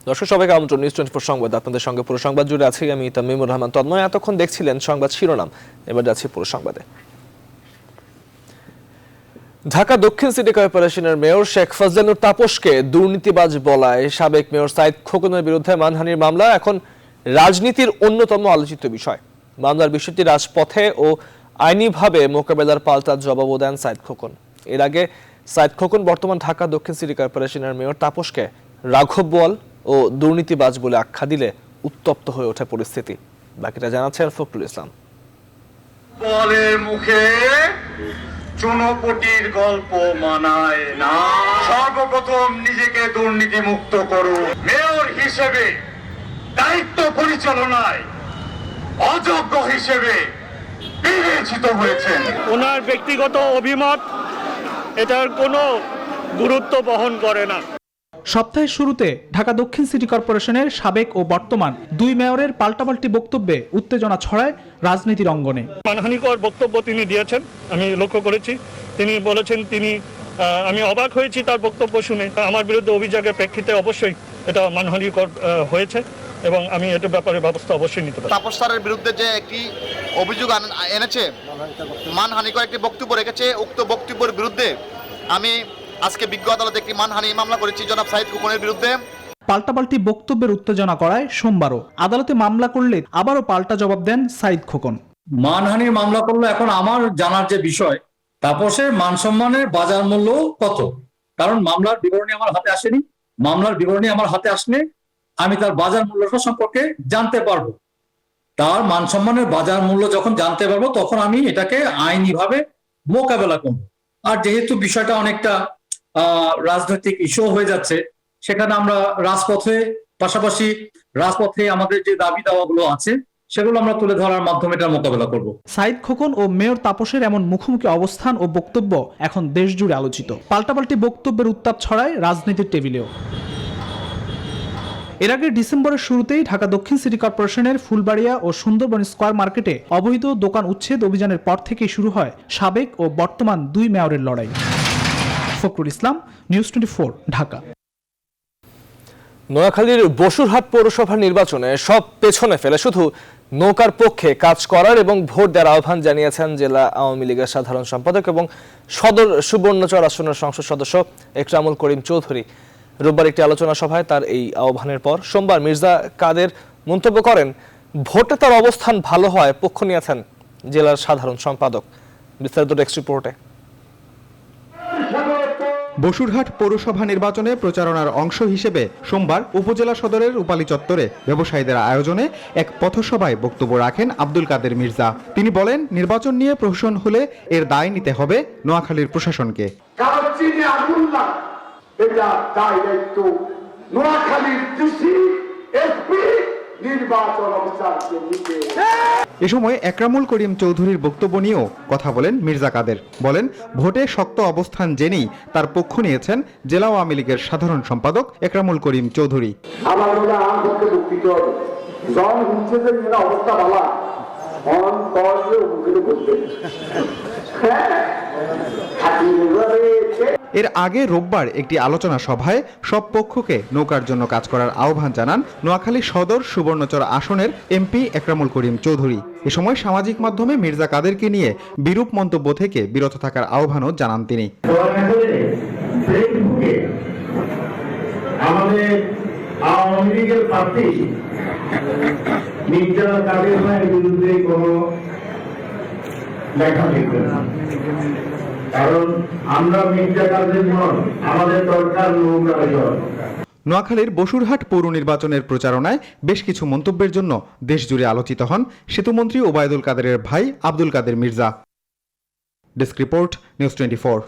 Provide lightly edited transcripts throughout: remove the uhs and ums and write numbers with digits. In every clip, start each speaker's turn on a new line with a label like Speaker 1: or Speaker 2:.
Speaker 1: দর্শক সবাইকে আমন্ত্রণ নিউজ 24 সংবাদ। আপনাদের সঙ্গে পুরো সংবাদ জুড়ে আছি আমি তামিমুর রহমান তন্ময়। এতক্ষণ দেখছিলেন সংবাদ শিরোনাম, এবার যাচ্ছি পুরো সংবাদে। ঢাকা দক্ষিণ সিটি কর্পোরেশনের মেয়র শেখ ফজলানুর তাপসকে দুর্নীতিবাজ বলায় সাবেক মেয়র সাইদ খোকনের বিরুদ্ধে মানহানির মামলা এখন রাজনীতির অন্যতম আলোচিত বিষয়। মামলার বিষয়টি রাজপথে ও আইনিভাবে মোকাবেলার পাল্টা জবাবও দেন সাইদ খোকন। এর আগে সাইদ খোকন বর্তমান ঢাকা দক্ষিণ সিটি কর্পোরেশনের মেয়র তাপসকে রাঘব বোয়াল ও দুর্নীতিবাজ বলে আখ্যা দিলে উত্তপ্ত হয়ে ওঠে পরিস্থিতি। বাকিটা জানাচ্ছেন ফখরুল ইসলাম।
Speaker 2: বলের মুখে চুনোপুটির গল্প মানায় না। সর্বপ্রথম নিজেকে দুর্নীতি মুক্ত করুন। মেয়র হিসেবে দায়িত্ব পরিচালনায় অযোগ্য হিসেবে বিবেচিত হয়েছেন।
Speaker 3: ওনার ব্যক্তিগত অভিমত এটার কোনো গুরুত্ব বহন করে না।
Speaker 4: সপ্তাহের শুরুতে ঢাকা দক্ষিণ সিটি কর্পোরেশনের সাবেক ও বর্তমান দুই মেয়রের পাল্টাপাল্টি বক্তব্যে উত্তেজনা ছড়ায় রাজনীতির অঙ্গনে।
Speaker 3: মানহানিকর বক্তব্য তিনি দিয়েছেন, আমি লক্ষ্য করেছি। তিনি বলেছেন আমি অবাক হয়েছি তার বক্তব্য শুনে। আমার বিরুদ্ধে অভিযোগের প্রেক্ষিতে অবশ্যই এটা মানহানিকর হয়েছে এবং আমি এটার ব্যাপারে ব্যবস্থা অবশ্যই নিতে পারি।
Speaker 5: তাপস স্যারের বিরুদ্ধে যে একটি অভিযোগ এনেছে, মানহানিকর একটি বক্তব্য রেখেছে, উক্ত বক্তব্যের বিরুদ্ধে আমি আজকে বিজ্ঞ আদালতে একটি মানহানি মামলা করেছি জনাব সাইদ খোকনের বিরুদ্ধে।
Speaker 4: পাল্টাপাল্টি বক্তব্যের উত্তেজনা করায় সোমবারও আদালতে মামলা করলে আবারও পাল্টা জবাব দেন সাইদ খোকন।
Speaker 6: মানহানির মামলা করলে এখন আমার জানার যে বিষয়, তাপসের মান সম্মানের বাজার মূল্য কত? কারণ মামলার বিবরণী আমার হাতে আসেনি। মামলার বিবরণী আমার হাতে আসলে আমি তার বাজার মূল্যটা সম্পর্কে জানতে পারবো। তার মান সম্মানের বাজার মূল্য যখন জানতে পারবো তখন আমি এটাকে আইনিভাবে মোকাবেলা করব। আর যেহেতু বিষয়টা অনেকটা রাজনৈতিক ইস্যু হয়ে যাচ্ছে, সেখানে আমরা পাশাপাশি রাজপথে আমাদের যে দাবি দাওয়াগুলো আছে সেগুলো আমরা তুলে ধরার মাধ্যমে এটা মোকাবেলা করব।
Speaker 4: সাইদ খোকন ও মেয়র তাপসের এমন মুখোমুখি অবস্থান ও বক্তব্য এখন দেশ জুড়ে আলোচিত। পাল্টাপাল্টি বক্তব্যের উত্তাপ ছড়ায় রাজনীতির টেবিলেও। এর আগে ডিসেম্বরের শুরুতেই ঢাকা দক্ষিণ সিটি কর্পোরেশনের ফুলবাড়িয়া ও সুন্দরবন স্কয়ার মার্কেটে অবৈধ দোকান উচ্ছেদ অভিযানের পর থেকেই শুরু হয় সাবেক ও বর্তমান দুই মেয়রের লড়াই। ফখরুল ইসলাম, নিউজ 24, ঢাকা।
Speaker 1: নোয়াখালীর বসুরহাট পৌরসভা নির্বাচনে সব পেছনে ফেলে শুধু নৌকার পক্ষে কাজ করার এবং ভোট দেওয়ার আহ্বান জানিয়েছেন জেলা আওয়ামী লীগের সাধারণ সম্পাদক এবং সদর সুবর্ণচর আসনের সংসদ সদস্য একরামুল করিম চৌধুরী। রোববার একটি আলোচনা সভায় তার এই আহ্বানের পর সোমবার মির্জা কাদের মন্তব্য করেন, ভোটে তার অবস্থান ভালো হয় পক্ষ নিয়েছেন জেলার সাধারণ সম্পাদক। বিস্তারিত ডেস্ক রিপোর্টে।
Speaker 7: বসুরহাট পৌরসভা নির্বাচনে প্রচারণার অংশ হিসেবে সোমবার উপজেলা সদরের রূপালী চত্বরে ব্যবসায়ীদের আয়োজনে এক পথসভায় বক্তব্য রাখেন আব্দুল কাদের মির্জা। তিনি বলেন, নির্বাচন নিয়ে প্রহসন হলে এর দায় নিতে হবে নোয়াখালীর প্রশাসনকে। এ সময় একরামুল করিম চৌধুরীর বক্তব্য নিয়েও কথা বলেন মির্জা কাদের। বলেন, ভোটে শক্ত অবস্থান জেনেই তার পক্ষ নিয়েছেন জেলা আওয়ামী লীগের সাধারণ সম্পাদক একরামুল করিম চৌধুরী। এর আগে রোববার একটি আলোচনা সভায় সব পক্ষকে নৌকার জন্য কাজ করার আহ্বান জানান নোয়াখালী সদর সুবর্ণচর আসনের এমপি একরামুল করিম চৌধুরী। এ সময় সামাজিক মাধ্যমে মির্জা কাদেরকে নিয়ে বিরূপ মন্তব্য থেকে বিরত থাকার আহ্বানও জানান তিনি।
Speaker 8: আমাদের আওয়ামী লীগের প্রার্থী মির্জা কাদের ভাইয়ের বিরুদ্ধে কোনো লেখা লিখবে না, কারণ আমরা মির্জা কাদের নন, আমাদের দরকার নৌকার জল।
Speaker 7: নোয়াখালীর বসুরহাট পৌর নির্বাচনের প্রচারণায় বেশ কিছু মন্তব্যের জন্য দেশজুড়ে আলোচিত হন সেতুমন্ত্রী ওবায়দুল কাদেরের ভাই Abdul Kader Mirza. Desk report, news 24।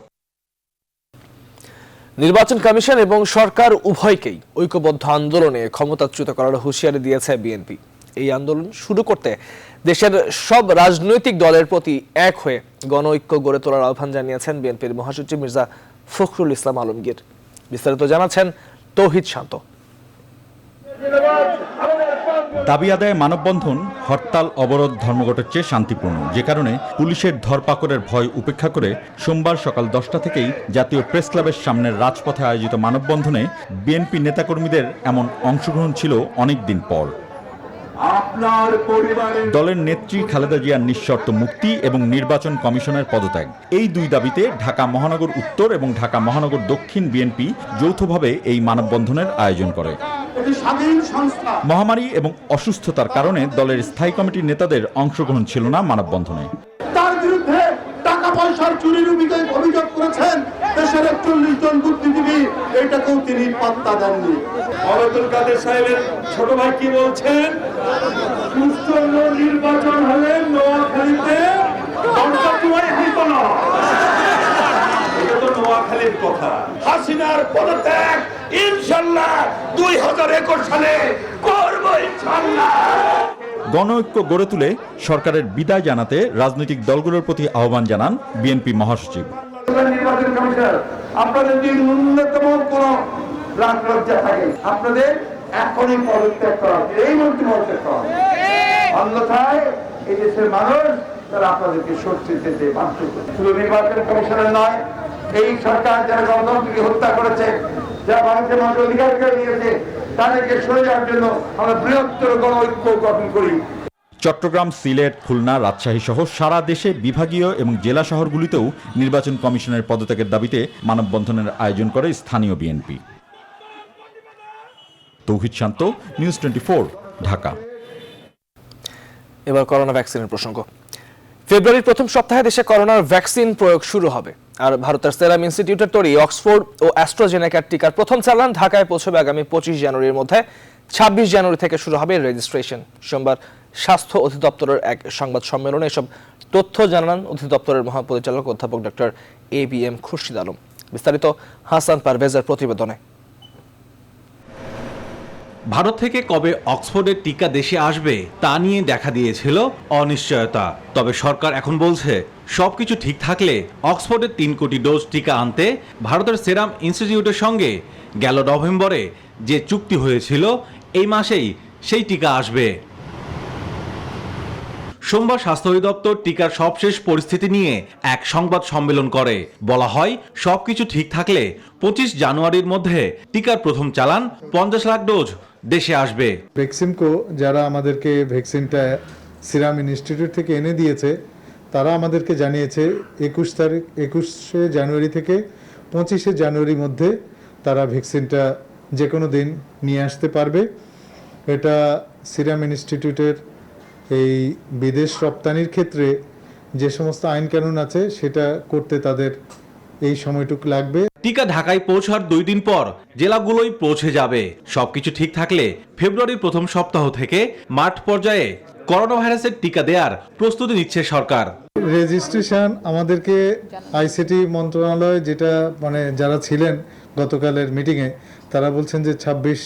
Speaker 1: নির্বাচন কমিশন এবং সরকার উভয়কেই ঐক্যবদ্ধ আন্দোলনে ক্ষমতাচ্যুত করার হুঁশিয়ারি দিয়েছে বিএনপি। এই আন্দোলন শুরু করতে দেশের সব রাজনৈতিক দলের প্রতি এক হয়ে গণঐক্য গড়ে তোলার আহ্বান জানিয়েছেন বিএনপির মহাসচিব মির্জা ফখরুল ইসলাম আলমগীর। বিস্তারিত জানাচ্ছেন তৌহিদ শান্ত।
Speaker 9: দাবি আদায়ে মানববন্ধন, হরতাল, অবরোধ ধর্মঘটের চেয়ে শান্তিপূর্ণ, যে কারণে পুলিশের ধরপাকড়ের ভয় উপেক্ষা করে সোমবার সকাল 10টা থেকেই জাতীয় প্রেস ক্লাবের সামনের রাজপথে আয়োজিত মানববন্ধনে বিএনপি নেতাকর্মীদের এমন অংশগ্রহণ ছিল অনেক দিন পর। দলের নেত্রী খালেদা জিয়ার নিঃশর্ত মুক্তি এবং নির্বাচন কমিশনের পদত্যাগ, এই দুই দাবিতে ঢাকা মহানগর উত্তর এবং ঢাকা মহানগর দক্ষিণ বিএনপি যৌথভাবে এই মানববন্ধনের আয়োজন করে। মহামারী এবং অসুস্থতার কারণে দলের স্থায়ী কমিটির নেতাদের অংশগ্রহণ ছিল না মানববন্ধনে।
Speaker 8: তার বিরুদ্ধে টাকা পয়সার চুরির অভিযোগ করেছেন দেশের 41 জন বুদ্ধিজীবী, এটাকেও তিনি পাত্তা দেননি। ওবায়দুল কাদের সাহেবের ছোট ভাই কি বলছেন? সুষ্ঠু নির্বাচন হলে নোয়াখালীতে এটা তো নোয়াখালীর কথা। হাসিনার পদত্যাগ ইনশাআল্লাহ 2021 সালে করব ইনশাআল্লাহ।
Speaker 9: গণঐক্য গড়ে তুলে সরকারের বিদায় জানাতে রাজনৈতিক দলগুলোর প্রতি আহ্বান জানান বিএনপি মহাসচিব।
Speaker 8: নির্বাচন কমিশন, আপনাদের যদি ন্যূনতম কোন রাগ লজ্জা থাকে, আপনাদের এখনই পদত্যাগ করা, এই মুহূর্তে পদত্যাগ করা, অন্যথায় এই দেশের মানুষ তারা আপনাদেরকে সরষে দিতে বাধ্য করবে। শুধু নির্বাচন কমিশনের নয়, এই সরকার যারা গণতন্ত্রকে হত্যা করেছে, যারা মানুষের মানুষ অধিকার করে নিয়েছে, তাদেরকে সরে যাওয়ার জন্য আমরা বৃহত্তর গণঐক্য গঠন করি।
Speaker 9: চট্টগ্রাম, সিলেট, খুলনা, রাজশাহী সহ সারা দেশে বিভাগীয় এবং জেলা শহরগুলিতেও নির্বাচন কমিশনের পদত্যাগের দাবিতে মানববন্ধনের আয়োজন করে স্থানীয় বিএনপি। তৌহিদ শান্ত, নিউজ 24, ঢাকা।
Speaker 1: এবার করোনা ভ্যাকসিনের প্রসঙ্গ। ফেব্রুয়ারির প্রথম সপ্তাহে দেশে করোনার ভ্যাকসিন প্রয়োগ শুরু হবে। আর ভারতের সেরাম ইনস্টিটিউটের তৈরি অক্সফোর্ড ও অ্যাস্ট্রাজেনেকার টিকার প্রথম চালান ঢাকায় পৌঁছবে আগামী 25 জানুয়ারির মধ্যে। 26 জানুয়ারি থেকে শুরু হবে রেজিস্ট্রেশন। সোমবার স্বাস্থ্য অধিদপ্তরের এক সংবাদ সম্মেলনে এসব তথ্য জানান অধিদপ্তরের মহাপরিচালক অধ্যাপক ডক্টর ABM খুরশিদ আলম। বিস্তারিত হাসান পারভেজের প্রতিবেদনে।
Speaker 10: ভারত থেকে কবে অক্সফোর্ডের টিকা দেশে আসবে তা নিয়ে দেখা দিয়েছিল অনিশ্চয়তা। তবে সরকার এখন বলছে সবকিছু ঠিক থাকলে অক্সফোর্ডের 3 কোটি ডোজ টিকা আনতে ভারতের সেরাম ইনস্টিটিউটের সঙ্গে গেল নভেম্বরে যে চুক্তি হয়েছিল, এই মাসেই সেই টিকা আসবে। সোমবার স্বাস্থ্য অধিদপ্তর টিকার সবশেষ পরিস্থিতি নিয়ে এক সংবাদ সম্মেলন করে। বলা হয় সবকিছু ঠিক থাকলে 25 জানুয়ারির মধ্যে টিকার প্রথম চালান 50 লাখ ডোজ দেশে আসবে।
Speaker 11: ভ্যাকসিনকো যারা আমাদেরকে ভ্যাকসিনটা সিরাম ইনস্টিটিউট থেকে এনে দিয়েছে, তারা আমাদেরকে জানিয়েছে 21শে জানুয়ারি থেকে 25শে জানুয়ারির মধ্যে তারা ভ্যাকসিনটা যে কোনো দিন নিয়ে আসতে পারবে। এটা সিরাম ইনস্টিটিউটের এই বিদেশ রপ্তানির ক্ষেত্রে যে সমস্ত আইন কানুন আছে সেটা করতে তাদের এই সময়টুকু লাগবে।
Speaker 10: টিকা ঢাকায় পৌঁছার 2 দিন পর জেলাগুলোই পৌঁছে যাবে। সবকিছু ঠিক থাকলে ফেব্রুয়ারির প্রথম সপ্তাহ থেকে মাঠ পর্যায়ে করোনা ভাইরাসের টিকা দেওয়ার প্রস্তুতি নিচ্ছে সরকার।
Speaker 11: রেজিস্ট্রেশন আমাদেরকে আইসিটি মন্ত্রণালয় যেটা যারা ছিলেন গতকালের মিটিংয়ে, তারা বলছেন যে 26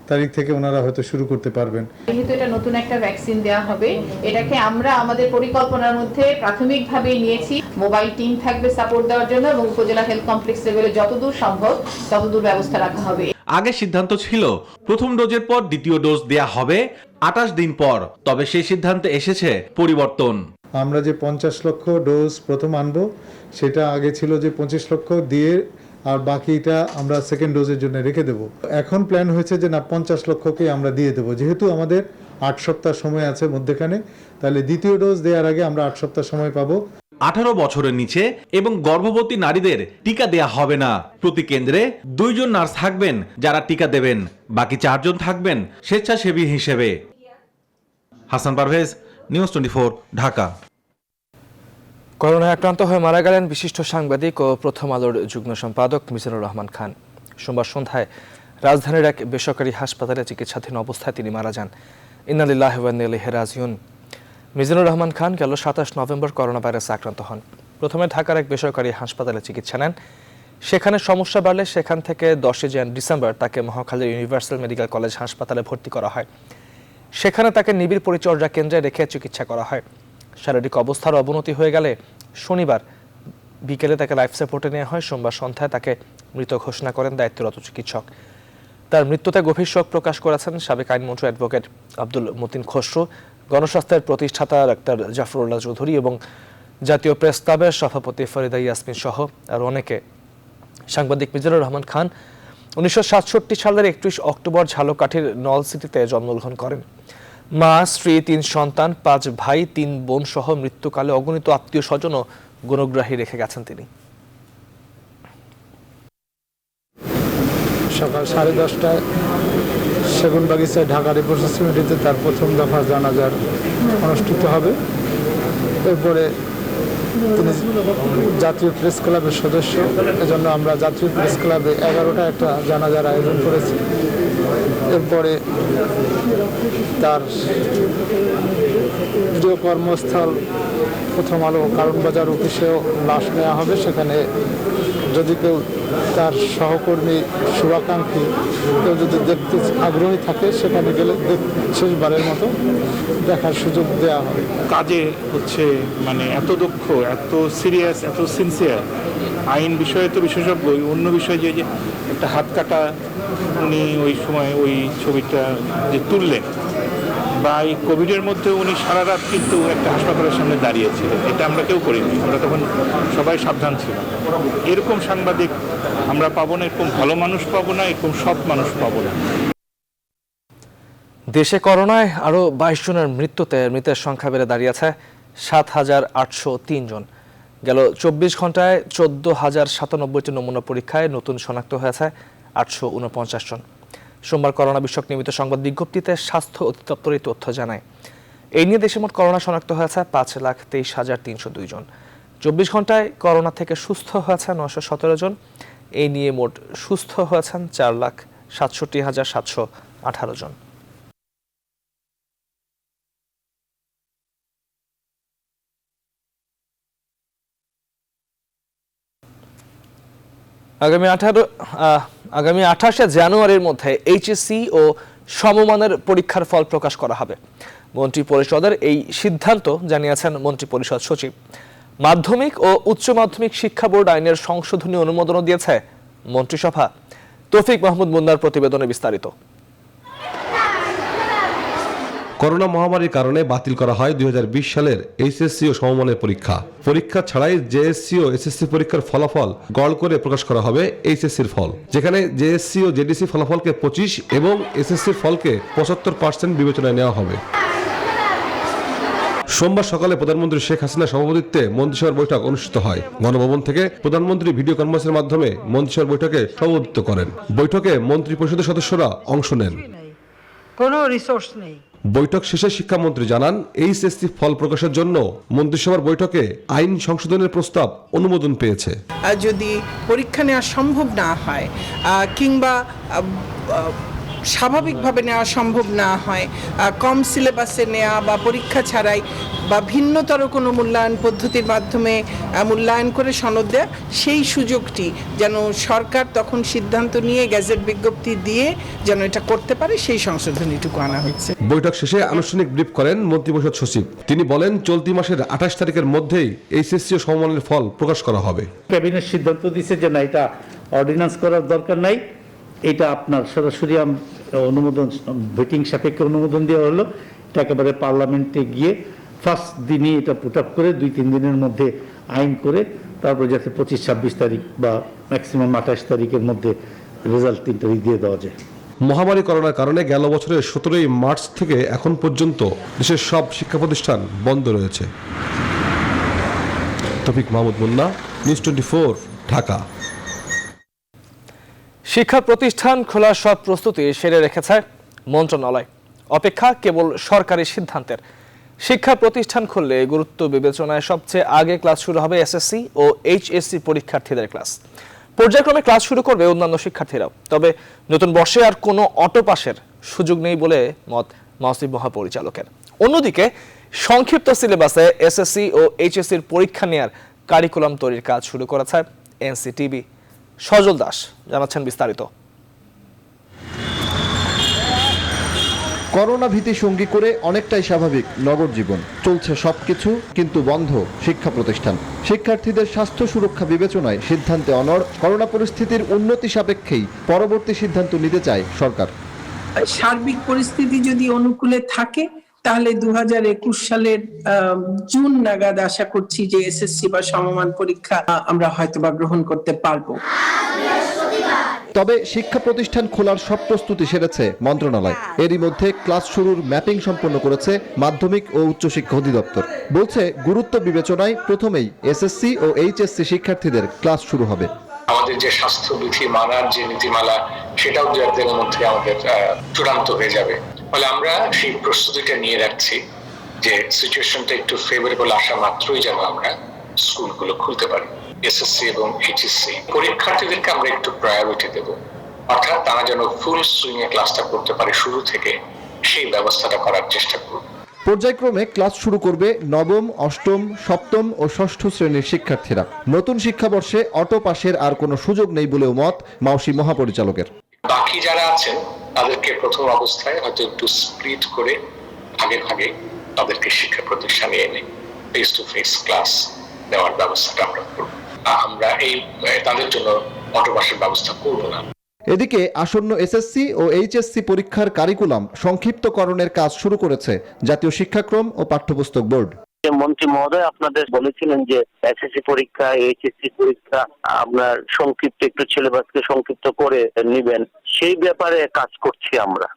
Speaker 11: তারিখ থেকে ওনারা হয়তো শুরু করতে পারবেন।
Speaker 12: যেহেতু এটা নতুন একটা ভ্যাকসিন দেওয়া হবে, এটাকে আমরা আমাদের পরিকল্পনার মধ্যে প্রাথমিকভাবে নিয়েছি। মোবাইল টিম থাকবে সাপোর্ট দেওয়ার জন্য এবং উপজেলা হেলথ কমপ্লেক্স লেভেলে যতদূর সম্ভব ততদূর ব্যবস্থা রাখা হবে।
Speaker 10: আগে সিদ্ধান্ত ছিল প্রথম ডোজের পর দ্বিতীয় ডোজ দেয়া হবে 28 দিন পর। তবে সেই সিদ্ধান্তে এসেছে পরিবর্তন।
Speaker 11: আমরা যে 50 লক্ষ ডোজ প্রথম আনবো, সেটা আগে ছিল যে 25 লক্ষ দিয়ে আর বাকিটা আমরা সেকেন্ড ডোজের জন্য রেখে দেব। এখন প্ল্যান হয়েছে যে না, 50 লক্ষকে আমরা দিয়ে দেবো। যেহেতু আমাদের 8 সপ্তাহ সময় আছে মধ্যখানে, তাহলে দ্বিতীয় ডোজ দেওয়ার আগে আমরা 8 সপ্তাহ সময় পাবো।
Speaker 10: 18 বছরের নিচে এবং গর্ভবতী নারীদের টিকা দেয়া হবে না। প্রতি কেন্দ্রে 2 জন নার্স থাকবেন যারা টিকা দেবেন, বাকি 4 জন থাকবেন স্বেচ্ছাসেবী হিসেবে। হাসান পারভেজ, নিউজ 24, ঢাকা।
Speaker 1: করোনায় আক্রান্ত হয়ে মারা গেলেন বিশিষ্ট সাংবাদিক ও প্রথম আলোর যুগ্ম সম্পাদক মিজানুর রহমান খান। সোমবার সন্ধ্যায় রাজধানীর এক বেসরকারি হাসপাতালে চিকিৎসাধীন অবস্থায় তিনি মারা যান। ইন্না লিল্লাহি ওয়া ইন্না ইলাইহি রাজিউন। মিজানুর রহমান খান গেল 27 নভেম্বর করোনা ভাইরাসে আক্রান্ত হন। প্রথমে ঢাকার এক বেসরকারি হাসপাতালে চিকিৎসা নেন। সেখানে সমস্যা বাড়লে সেখান থেকে 10 ডিসেম্বর তাকে মহাখালীর ইউনিভার্সাল মেডিকেল কলেজ হাসপাতালে ভর্তি করা হয়। সেখানে তাকে নিবিড় পরিচর্যা কেন্দ্রে রেখে চিকিৎসা করা হয়। শারীরিক অবস্থার অবনতি হয়ে গেলে শনিবার বিকেলে তাকে লাইফ সাপোর্টে নেওয়া হয়। সোমবার সন্ধ্যায় তাকে মৃত ঘোষণা করেন দায়িত্বরত চিকিৎসক। তার মৃত্যুতে গভীর শোক প্রকাশ করেছেন সাবেক আইনমন্ত্রী অ্যাডভোকেট আব্দুল মতিন খসরু, গণস্বাস্থ্যের প্রতিষ্ঠাতা ডাক্তার জাফরুল্লাহ চৌধুরী এবং জাতীয় প্রেস ক্লাবের সভাপতি ফরিদা ইয়াসমিন সহ আর অনেকে। সাংবাদিক মিজানুর রহমান খান 1967 সালের 31 অক্টোবর ঝালকাঠির নলসিটিতে জন্মগ্রহণ করেন। মা, স্ত্রী, 3 সন্তান, 5 ভাই, 3 বোন সহ মৃত্যুকালে অগণিত আত্মীয় স্বজন ও গুণগ্রাহী রেখে গেছেন তিনি।
Speaker 11: সকাল 10:30টায় সেগুনবাগিচায় ঢাকা রিপোর্টার্স কমিটিতে তার প্রথম দফা জানাজার অনুষ্ঠিত হবে। এরপরে তিনি জাতীয় প্রেস ক্লাবের সদস্য, এজন্য আমরা জাতীয় প্রেস ক্লাবে 11টা একটা জানাজার আয়োজন করেছি। এরপরে তার প্রিয় কর্মস্থল প্রথম আলো কারণ বাজার অফিসেও লাশ নেওয়া হবে। সেখানে যদি কেউ তার সহকর্মী শুভাকাঙ্ক্ষী কেউ যদি দেখতে আগ্রহী থাকে সেখানে গেলে শেষবারের মতো দেখার সুযোগ দেওয়া হবে।
Speaker 13: কাজে হচ্ছে মানে এত দক্ষ, এত সিরিয়াস, এত সিনসিয়ার, আইন বিষয়ে তো বিশেষজ্ঞ, অন্য বিষয়ে যে একটা হাত কাটা উনি ওই সময় ওই ছবিটা যে তুললেন, বা এই কোভিডের মধ্যে উনি সারা রাত কিন্তু একটা হাসপাতালের সামনে দাঁড়িয়েছিলেন, এটা আমরা কেউ করিনি। আমরা তখন সবাই সাবধান ছিলাম। এরকম সাংবাদিক আমরা পাবো না, এরকম ভালো মানুষ পাবো না, এরকম সৎ মানুষ পাবো না।
Speaker 1: দেশে করোনায় আরও 22 জনের মৃত্যুতে মৃতের সংখ্যা বেড়ে দাঁড়িয়েছে 7,803 জন। গেল 24 ঘন্টায় 14,097টি নমুনা পরীক্ষায় নতুন শনাক্ত হয়েছে 849 জন। সোমবার করোনা বিষয়ক নিয়মিত সংবাদ বিজ্ঞপ্তিতে স্বাস্থ্য অধিদপ্তর এই তথ্য জানায়। এই নিয়ে দেশে মোট করোনা শনাক্ত হয়েছে 5,23,302 জন। 24 ঘন্টায় করোনা থেকে সুস্থ হয়েছে 917 জন। এই নিয়ে মোট সুস্থ হয়েছেন 4,67,718 জন। আগামী 28শে জানুয়ারির মধ্যে এইচএসসি ও সমমানের পরীক্ষার ফল প্রকাশ করা হবে। মন্ত্রী পরিষদের এই সিদ্ধান্ত জানিয়েছেন মন্ত্রী পরিষদ সচিব। মাধ্যমিক ও উচ্চ মাধ্যমিক শিক্ষা বোর্ড আইনের সংশোধনী অনুমোদনও দিয়েছে মন্ত্রিসভা। তৌফিক মাহমুদ মুন্নার প্রতিবেদনে বিস্তারিত।
Speaker 14: করোনা মহামারীর কারণে বাতিল করা হয় 2020 সালের এইচএসসি ও সমমানের পরীক্ষা ছাড়াই জেএসসি ও এসএসসি পরীক্ষার ফলাফল গড় করে প্রকাশ করা হবে এইচএসসির ফল, যেখানে জেএসসি ও জেডিসি ফলাফলকে 25 এবং এসএসসির ফলকে 75% বিবেচনায় নেওয়া হবে। সোমবার সকালে প্রধানমন্ত্রী শেখ হাসিনার সভাপতিত্বে মন্ত্রিসভার বৈঠক অনুষ্ঠিত হয়। গণভবন থেকে প্রধানমন্ত্রী ভিডিও কনফারেন্সের মাধ্যমে মন্ত্রিসভার বৈঠকে সভাপতিত্ব করেন। বৈঠকে মন্ত্রী পরিষদের সদস্যরা অংশ নেন।
Speaker 15: কোনো রিসোর্স নেই।
Speaker 14: বৈঠক শেষে শিক্ষামন্ত্রী জানান, এইচএসসি ফল প্রকাশের জন্য মন্ত্রিসভার বৈঠকে আইন সংশোধনের প্রস্তাব অনুমোদন পেয়েছে।
Speaker 15: যদি পরীক্ষা নেওয়া সম্ভব না হয় কিংবা স্বাভাবিকভাবে নেওয়া সম্ভব না হয়, কম সিলেবাসে নেওয়া বা পরীক্ষা ছাড়াই বা ভিন্নতর কোনো মূল্যায়ন পদ্ধতির মাধ্যমে মূল্যায়ন করে সনদ দেয়া, সেই সুযোগটি যেন সরকার তখন সিদ্ধান্ত নিয়ে গ্যাজেট বিজ্ঞপ্তি দিয়ে যেন এটা করতে পারে, সেই সংশোধনীটুকু আনা হচ্ছে।
Speaker 14: বৈঠক শেষে আনুষ্ঠানিক ব্রিফ করেন মন্ত্রিপরিষদ সচিব। তিনি বলেন, চলতি মাসের 28 তারিখের মধ্যেই এইচএসসি ও সমমানের ফল প্রকাশ করা হবে।
Speaker 16: ক্যাবিনেট সিদ্ধান্ত দিয়েছে যে না, এটা অর্ডিন্যান্স করার দরকার নাই, এটা আপনার সরাসরি অনুমোদন, ভোটিং সাপেক্ষে অনুমোদন দেওয়া হলো। এটা একেবারে পার্লামেন্টে গিয়ে ফার্স্ট দিনই এটা পুট আপ করে 2-3 দিনের মধ্যে আইন করে তারপর যাতে 25-26 তারিখ বা ম্যাক্সিমাম 28 তারিখের মধ্যে রেজাল্ট 3 তারিখ দিয়ে দেওয়া যায়।
Speaker 14: মহামারী করোনার কারণে গেল বছরের 17 মার্চ থেকে এখন পর্যন্ত দেশের সব শিক্ষা প্রতিষ্ঠান বন্ধ রয়েছে। তৌফিক মাহমুদ মুন্না, নিউজ 24, ঢাকা।
Speaker 1: শিক্ষা প্রতিষ্ঠান খোলার সব প্রস্তুতি সেরে রেখেছে মন্ত্রণালয়। অপেক্ষা কেবল সরকারি সিদ্ধান্তের। শিক্ষা প্রতিষ্ঠান খুললে গুরুত্ব বিবেচনায় সবচেয়ে আগে ক্লাস শুরু হবে এসএসসি ও এইচএসসি পরীক্ষার্থীদের ক্লাস। পর্যায়ক্রমে ক্লাস শুরু করবে অন্যান্য শিক্ষার্থীরাও। তবে নতুন বর্ষে আর কোনো অটো পাসের সুযোগ নেই বলে মত মাওসিফ মহাপরিচালকের। অন্যদিকে সংক্ষিপ্ত সিলেবাসে এসএসসি ও এইচএসসির পরীক্ষা নেওয়ার কারিকুলাম তৈরির কাজ শুরু করেছে এনসিটিবি। সজল দাস জানাচ্ছেন বিস্তারিত।
Speaker 17: করোনা ভীতি সঙ্গী করে অনেকটাই স্বাভাবিক নগর জীবন, চলছে সবকিছু, কিন্তু বন্ধ শিক্ষা প্রতিষ্ঠান। শিক্ষার্থীদের স্বাস্থ্য সুরক্ষা বিবেচনায় সিদ্ধান্তে অনড়, করোনা পরিস্থিতির উন্নতি সাপেক্ষেই পরবর্তী সিদ্ধান্ত নিতে চায় সরকার।
Speaker 15: সার্বিক পরিস্থিতি যদি অনুকূলে থাকে তাহলে 2021 সালের জুন নাগাদ আশা করছি যে এসএসসি বা সমমান পরীক্ষা আমরা হয়তোবা গ্রহণ করতে পারবো।
Speaker 17: তবে শিক্ষা প্রতিষ্ঠান খোলার সব প্রস্তুতি সেরেছে মন্ত্রণালয়। এরই মধ্যে ক্লাস শুরুর ম্যাপিং সম্পন্ন করেছে মাধ্যমিক ও উচ্চশিক্ষা অধিদপ্তর। বলছে গুরুত্ব বিবেচনায় প্রথমেই এসএসসি ও এইচএসসি শিক্ষার্থীদের ক্লাস শুরু হবে।
Speaker 18: আমাদের যে স্বাস্থ্যবিধি মানার যে নীতিমালা, সেটাও 2 একদিনের মধ্যে আমাদের চূড়ান্ত হয়ে যাবে। ফলে আমরা সেই প্রস্তুতিটা নিয়ে রাখছি যে সিচুয়েশনটা একটু ফেভারেবল আসা মাত্রই যেন আমরা স্কুলগুলো খুলতে পারি। এসএসসি এবং এইচএসসি পরীক্ষার্থীদেরকে আমরা একটু প্রায়োরিটি দেব, অর্থাৎ তারা যেন ফুল সুইং এ ক্লাসটা করতে পারে শুরু থেকে, সেই ব্যবস্থাটা করার চেষ্টা করব।
Speaker 17: পর্যায়ক্রমে ক্লাস শুরু করবে নবম, অষ্টম, সপ্তম ও ষষ্ঠ শ্রেণীর শিক্ষার্থীরা। নতুন শিক্ষাবর্ষে অটো পাসের আর কোনো সুযোগ নেই বলেও মত মাওসি মহাপরিচালকের।
Speaker 18: বাকি যারা আছেন তাদেরকে প্রথম অবস্থায় হয়তো একটু স্প্লিট করে ভাগে ভাগে তাদেরকে শিক্ষা প্রতিষ্ঠানে এনে ফেস টু ফেস ক্লাস দেওয়ার ব্যবস্থাটা আমরা করব। আমরা তাদের জন্য অটো পাসের ব্যবস্থা করব না।
Speaker 17: এদিকে আসন্ন এসএসসি ও এইচএসসি পরীক্ষার কারিকুলাম সংক্ষিপ্তকরণের কাজ শুরু করেছে জাতীয় শিক্ষাক্রম ও পাঠ্যপুস্তক বোর্ড।
Speaker 19: মন্ত্রী মহোদয় আপনাদের বলেছিলেন যে এসএসসি পরীক্ষা, এইচএসসি পরীক্ষা আপনার সংক্ষিপ্ত একটু সিলেবাসকে সংক্ষিপ্ত করে নেবেন, সেই ব্যাপারে কাজ করছি আমরা।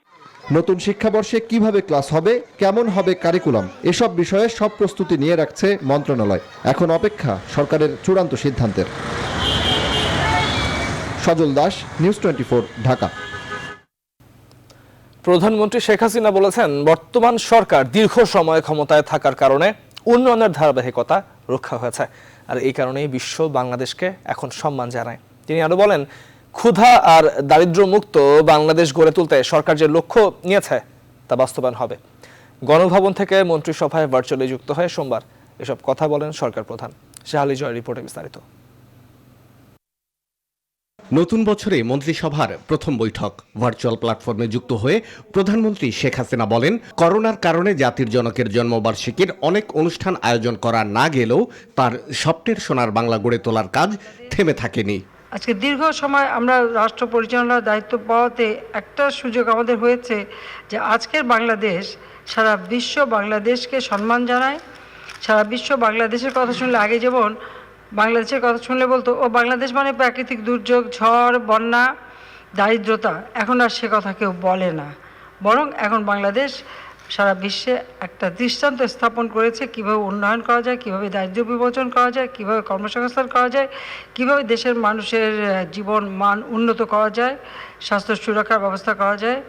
Speaker 17: নতুন শিক্ষাবর্ষে কিভাবে ক্লাস হবে, কেমন হবে কারিকুলাম, এসব বিষয়ে সব প্রস্তুতি নিয়ে রাখছে মন্ত্রণালয়। এখন অপেক্ষা সরকারের চূড়ান্ত সিদ্ধান্তের। সজল দাস, নিউজ 24, ঢাকা।
Speaker 1: প্রধানমন্ত্রী শেখ হাসিনা বলেছেন, বর্তমান সরকার দীর্ঘ সময় ক্ষমতায় থাকার কারণে উন্নয়নের ধারাবাহিকতা রক্ষা হয়েছে, আর এই কারণেই বিশ্ব বাংলাদেশকে এখন সম্মান জানায়। তিনি আরো বলেন, ক্ষুধা আর দারিদ্র মুক্ত বাংলাদেশ গড়ে তুলতে সরকার যে লক্ষ্য নিয়েছে তা বাস্তবায়ন হবে। গণভবন থেকে মন্ত্রিসভায় ভার্চুয়ালি যুক্ত হয়ে সোমবার এসব কথা বলেন সরকার প্রধান। শাহালি জয় রিপোর্টে বিস্তারিত।
Speaker 20: নতুন বছরে মন্ত্রিসভার প্রথম বৈঠক ভার্চুয়াল প্ল্যাটফর্মে যুক্ত হয়ে প্রধানমন্ত্রী শেখ হাসিনা বলেন, করোনার কারণে জাতির জনকের জন্মবার্ষিকীর অনেক অনুষ্ঠান আয়োজন করা না গেলেও তার স্বপ্নের সোনার বাংলা গড়ে তোলার কাজ থেমে থাকেনি।
Speaker 21: আজকে দীর্ঘ সময় আমরা রাষ্ট্র পরিচালনার দায়িত্ব পাওয়াতে একটা সুযোগ আমাদের হয়েছে যে আজকের বাংলাদেশ সারা বিশ্ব বাংলাদেশকে সম্মান জানায়। সারা বিশ্ব বাংলাদেশের কথা শুনলে, আগে যেমন বাংলাদেশের কথা শুনলে বলতো ও বাংলাদেশ মানে প্রাকৃতিক দুর্যোগ, ঝড়, বন্যা, দারিদ্রতা, এখন আর সে কথা কেউ বলে না, বরং এখন বাংলাদেশ সারা বিশ্বে একটা দৃষ্টান্ত স্থাপন করেছে কিভাবে উন্নয়ন করা যায়, কিভাবে দারিদ্র্য বিমোচন করা যায়, কিভাবে কর্মসংস্থান করা যায়, কিভাবে দেশের মানুষের জীবন মান উন্নত করা যায়, স্বাস্থ্য সুরক্ষার ব্যবস্থা করা যায়।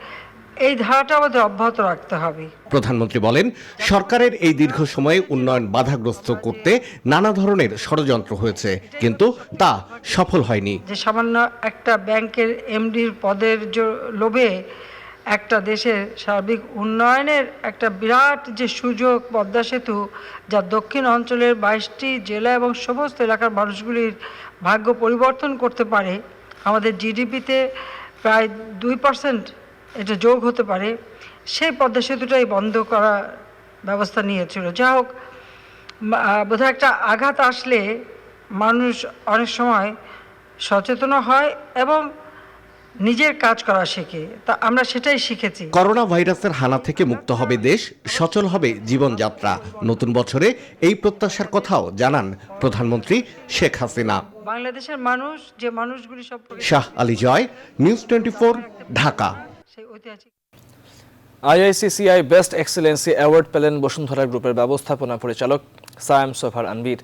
Speaker 21: এই ধারাটা আমাদের অব্যাহত রাখতে হবে।
Speaker 20: প্রধানমন্ত্রী বলেন, সরকারের এই দীর্ঘ সময়ে উন্নয়ন বাধাগ্রস্ত করতে নানা ধরনের ষড়যন্ত্র হয়েছে, কিন্তু তা সফল হয়নি।
Speaker 21: যে সামান্য একটা ব্যাংকের এমডির পদের লোভে একটা দেশের সার্বিক উন্নয়নের একটা বিরাট যে সুযোগ, পদ্মা সেতু, যা দক্ষিণ অঞ্চলের 22টি জেলা এবং সমস্ত এলাকার মানুষগুলির ভাগ্য পরিবর্তন করতে পারে, আমাদের জিডিপিতে প্রায় 2% এটা যোগ হতে পারে, সেই পদ্মা সেতুটাই বন্ধ করার ব্যবস্থা নিয়েছিল। যা হোক, বোধহয় একটা আঘাত আসলে মানুষ অনেক সময় সচেতন হয় এবং নিজের কাজ করা শেখে, তা আমরা সেটাই শিখেছি।
Speaker 20: করোনা ভাইরাসের হানা থেকে মুক্ত হবে দেশ, সচল হবে জীবনযাত্রা। নতুন বছরে এই প্রত্যাশার কথাও জানান প্রধানমন্ত্রী শেখ হাসিনা।
Speaker 21: বাংলাদেশের মানুষ, যে মানুষগুলি সব।
Speaker 20: Shah Ali Joy, news 24, Dhaka.
Speaker 1: IICCI best excellency award পেলেন বসুন্ধরা গ্রুপের ব্যবস্থাপনা পরিচালক সায়েম সোফার আনবির।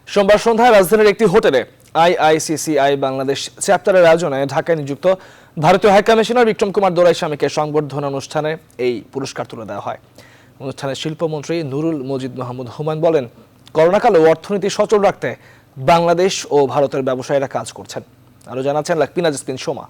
Speaker 1: সোমবার সন্ধ্যায় রাজধানীর একটি হোটেলে আইআইসিসিআই বাংলাদেশ চ্যাপ্টারের আয়োজনে ঢাকায় নিযুক্ত ভারতীয় হাইকমিশনার বিক্রম কুমার দোরাইস্বামীকে সংবর্ধনা অনুষ্ঠানে এই পুরস্কার তুলে দেওয়া হয়। অনুষ্ঠানে শিল্পমন্ত্রী নুরুল মজিদ মাহমুদ হুমায়ুন বলেন, করোনাকালে অর্থনীতি সচল রাখতে বাংলাদেশ ও ভারতের ব্যবসায়ীরা কাজ করছেন। আরও জানাচ্ছেন লাকমিনা জসমিন সোমা।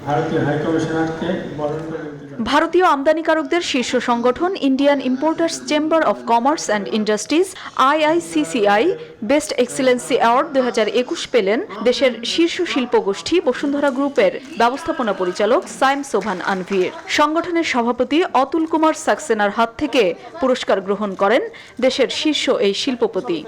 Speaker 2: ভারতীয় হাইকমিশনারকে বরণ করে দিতে চাই।
Speaker 22: ভারতীয় আমদানিকারকদের শীর্ষ সংগঠন Indian importers chamber of commerce and industries IICCI best excellency award 2021 পেলেন দেশের শীর্ষ শিল্পগোষ্ঠী বসুন্ধরা গ্রুপের ব্যবস্থাপনা পরিচালক সাইম সোভান আনভির। সংগঠনের সভাপতি অতুল কুমার সাক্সেনার হাত থেকে পুরস্কার গ্রহণ করেন দেশের শীর্ষ এই শিল্পপতি।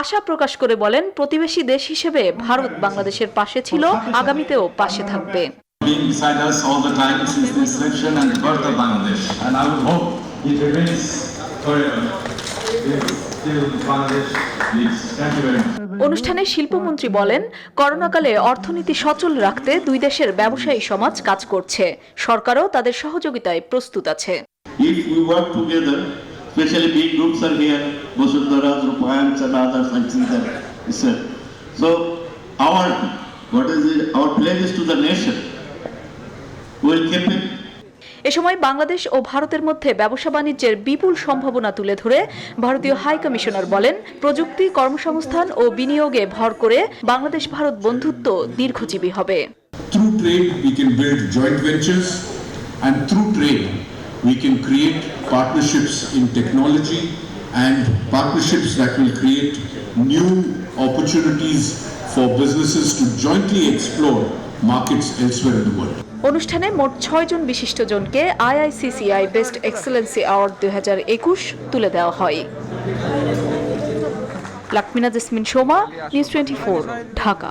Speaker 22: আশা প্রকাশ করে বলেন, প্রতিবেশী দেশ হিসেবে ভারত বাংলাদেশের পাশে ছিল, আগামীতেও পাশে থাকবে।
Speaker 23: Being beside us all the time since the inception and birth of Bangladesh, and I would hope it remains forever. Till Bangladesh leaves. Thank you very much.
Speaker 22: অনুষ্ঠানে শিল্পমন্ত্রী বলেন, করোনাকালে অর্থনীতি সচল রাখতে দুই দেশের ব্যবসায়ী সমাজ কাজ করছে, সরকারও তাদের সহযোগিতায় প্রস্তুত আছে।
Speaker 23: If we work together, especially big groups are here, Vasundhara, Rupayans and others, I see that. So our pledge is to the nation. We'll keep it.
Speaker 22: এ সময় বাংলাদেশ ও ভারতের মধ্যে ব্যবসা বাণিজ্যের বিপুল সম্ভাবনা তুলে ধরে ভারতীয় হাই কমিশনার বলেন, প্রযুক্তি, কর্মসংস্থান ও বিনিয়োগে ভর করে বাংলাদেশ ভারত বন্ধুত্ব দীর্ঘজীবী হবে।
Speaker 24: Through trade we can build joint ventures, and through trade we can create partnerships in technology and partnerships that will create new opportunities for businesses to jointly explore markets elsewhere in the world.
Speaker 22: অনুষ্ঠানে মোট 6 জন বিশিষ্টজনকে IICCI best excellency award 2021 তুলে দেওয়া হয়। লাকমিনা jasmine Soma, news 24, Dhaka.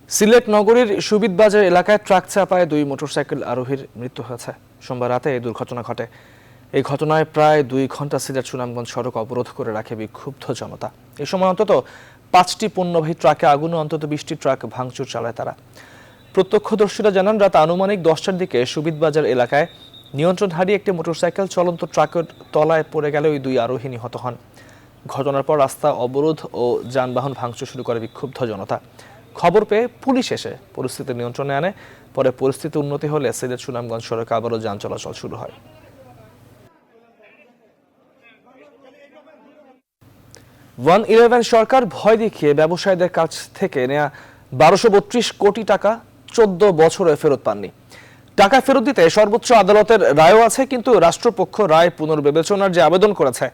Speaker 1: Sylhet নগরীর সুবিদ বাজার এলাকায় truck চাপায় 2 motorcycle আরোহীর মৃত্যু হয়েছে। সোমবার রাতে এই দুর্ঘটনা ঘটে। এই ঘটনায় প্রায় 2 ঘন্টা সিলেট সুনামগঞ্জ সড়ক অবরোধ করে রাখে বিক্ষুব্ধ জনতা। এই সময় অন্তত 5টি পণ্যবাহী ট্রাকে আগুন ও অন্তত 20টি ট্রাক ভাঙচুর চালায় তারা। প্রত্যক্ষদর্শীরা জানান, রাত আনুমানিক 10টার দিকে সুবিদ বাজার এলাকায় নিয়ন্ত্রণ হারিয়ে একটি মোটরসাইকেল চলন্ত ট্রাকের তলায় পড়ে গেলে ওই 2 আরোহী নিহত হন। ঘটনার পর রাস্তা অবরোধ ও যানবাহন ভাঙচুর শুরু করে বিক্ষুব্ধ জনতা। খবর পেয়ে পুলিশ এসে পরিস্থিতি নিয়ন্ত্রণে আনে। পরে পরিস্থিতি উন্নতি হলে সিলেট সুনামগঞ্জ সড়কে আবারও যান চলাচল শুরু হয়। 111 সরকার ভয় দেখিয়ে ব্যবসায়ীদের কাছ থেকে নেয়া 1232 কোটি টাকা 14 বছরে ফেরত পাননি। টাকা ফেরত দিতে সর্বোচ্চ আদালতের রায়ও আছে, কিন্তু রাষ্ট্রপক্ষ রায় পুনর্বিবেচনার যে আবেদন করেছে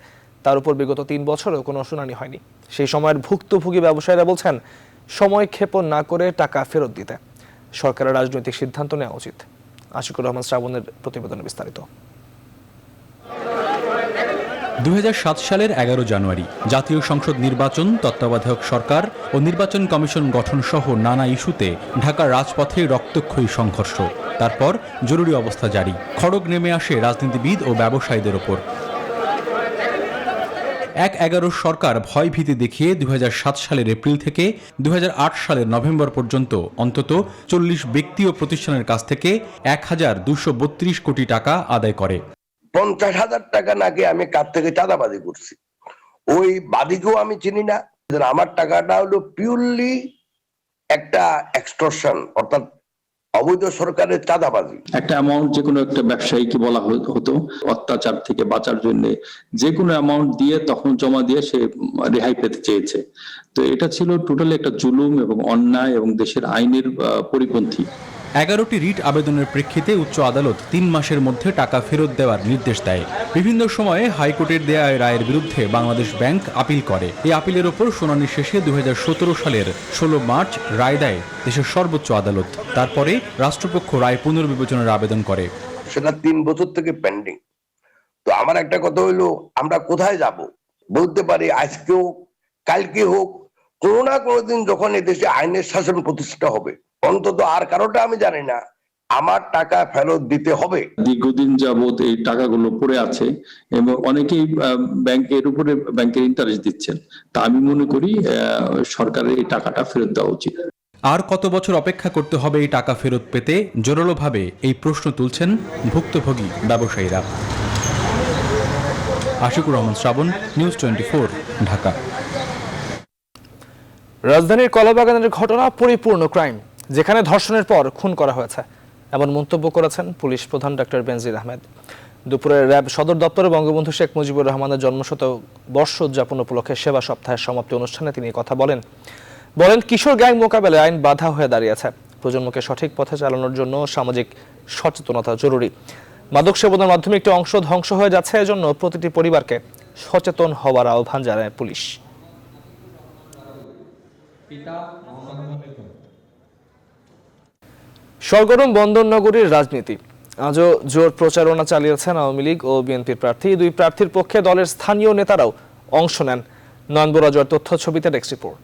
Speaker 1: তার উপর বিগত 3 বছরেও কোনো শুনানি হয়নি। সেই সময়ের ভুক্তভোগী ব্যবসায়ীরা বলছেন, সময় ক্ষেপণ না করে টাকা ফেরত দিতে সরকারের রাজনৈতিক সিদ্ধান্ত নেওয়া উচিত। আশিকুর রহমান শ্রাবণের প্রতিবেদনে বিস্তারিত।
Speaker 25: 2007 সালের 11 জানুয়ারি জাতীয় সংসদ নির্বাচন, তত্ত্বাবধায়ক সরকার ও নির্বাচন কমিশন গঠন সহ নানা ইস্যুতে ঢাকার রাজপথে রক্তক্ষয়ী সংঘর্ষ। তারপর জরুরি অবস্থা জারি। খড়গ নেমে আসে রাজনীতিবিদ ও ব্যবসায়ীদের ওপর। 11 সরকার ভয় ভীতি দেখিয়ে 2007 সালের এপ্রিল থেকে 2008 সালের নভেম্বর পর্যন্ত অন্তত 40 ব্যক্তি ও প্রতিষ্ঠানের কাছ থেকে 1232 কোটি টাকা আদায় করে।
Speaker 26: 50,000 টাকা নাকি আমি কার থেকে চাঁদাবাজি করছি, ওই বাদীকেও আমি চিনি না। আমার টাকাটা হলো পিওরলি একটা এক্সটর্শন, অর্থাৎ অবৈধ সরকারের চাঁদাবাজি।
Speaker 27: একটা অ্যামাউন্ট যে কোনো একটা ব্যবসায়ীকে বলা হতো অত্যাচার থেকে বাঁচার জন্য যে কোনো অ্যামাউন্ট দিয়ে তখন জমা দিয়ে সে রেহাই পেতে চেয়েছে। তো এটা ছিল টোটালি একটা জুলুম এবং অন্যায় এবং দেশের আইনের পরিপন্থী।
Speaker 25: 11টি রিট আবেদনের প্রেক্ষিতে উচ্চ আদালত 3 মাসের মধ্যে টাকা ফেরত দেওয়ার নির্দেশ দেয়। বিভিন্ন সময়ে হাইকোর্টের দেয়া রায়ের বিরুদ্ধে বাংলাদেশ ব্যাংক আপিল করে। এই আপিলের ওপর শুনানি শেষে 2017 সালের 16 মার্চ রায় দেয় দেশের সর্বোচ্চ আদালত। তারপরে রাষ্ট্রপক্ষ রায় পুনর্বিবেচনার আবেদন করে।
Speaker 26: সেটা 3 বছর থেকে পেন্ডিং। তো আমার একটা কথা হইলো, আমরা কোথায় যাব? বলতে পারি আজকে হোক, কালকে হোক, কোনো না কোনোদিন যখন এদেশে আইনের শাসন প্রতিষ্ঠা হবে, অন্তত আর কারোটা আমি জানি না, আমার টাকা ফেরত দিতে হবে।
Speaker 27: দীর্ঘদিন যাবত এই টাকাগুলো পড়ে আছে এবং অনেকেই ব্যাংকের উপরে ব্যাংকের ইন্টারেস্ট দিচ্ছেন। তা আমি মনে করি সরকারের এই টাকাটা ফেরত দেওয়া উচিত।
Speaker 25: আর কত বছর অপেক্ষা করতে হবে এই টাকা ফেরত পেতে? জোরালোভাবে এই প্রশ্ন তুলছেন ভুক্তভোগী ব্যবসায়ীরা। আশিকুর রহমান শ্রাবণ, নিউজ 24, ঢাকা।
Speaker 1: রাজধানীর কলাবাগানের ঘটনা পরিপূর্ণ ক্রাইম, যেখানে ধর্ষণের পর খুন করা হয়েছে, এমন মন্তব্য করেছেন পুলিশ প্রধান ডক্টর বেনজির আহমেদ। দুপুরে র্যাব সদর দপ্তরে বঙ্গবন্ধু শেখ মুজিবুর রহমানের জন্মশতবর্ষ উদযাপন উপলক্ষে সেবা সপ্তাহের সমাপ্তি অনুষ্ঠানে তিনি কথা বলেন। বলেন কিশোর গ্যাং মোকাবেলায় আইন বাধা হয়ে দাঁড়িয়েছে। প্রজন্মকে সঠিক পথে চালানোর জন্য সামাজিক সচেতনতা জরুরি। মাদক সেবনের মাধ্যমে একটি অংশ ধ্বংস হয়ে যাচ্ছে, এজন্য প্রতিটি পরিবারকে সচেতন হওয়ার আহ্বান জানায় পুলিশ। সরগরম বন্দরনগরীর রাজনীতি। আজও জোর প্রচারণা চালিয়েছেন আওয়ামী লীগ ও বিএনপির প্রার্থী। দুই প্রার্থীর পক্ষে দলের স্থানীয় নেতারাও অংশ নেন। নয়ন বরাজয়ের তথ্য ছবিতে ডেস্ক রিপোর্ট।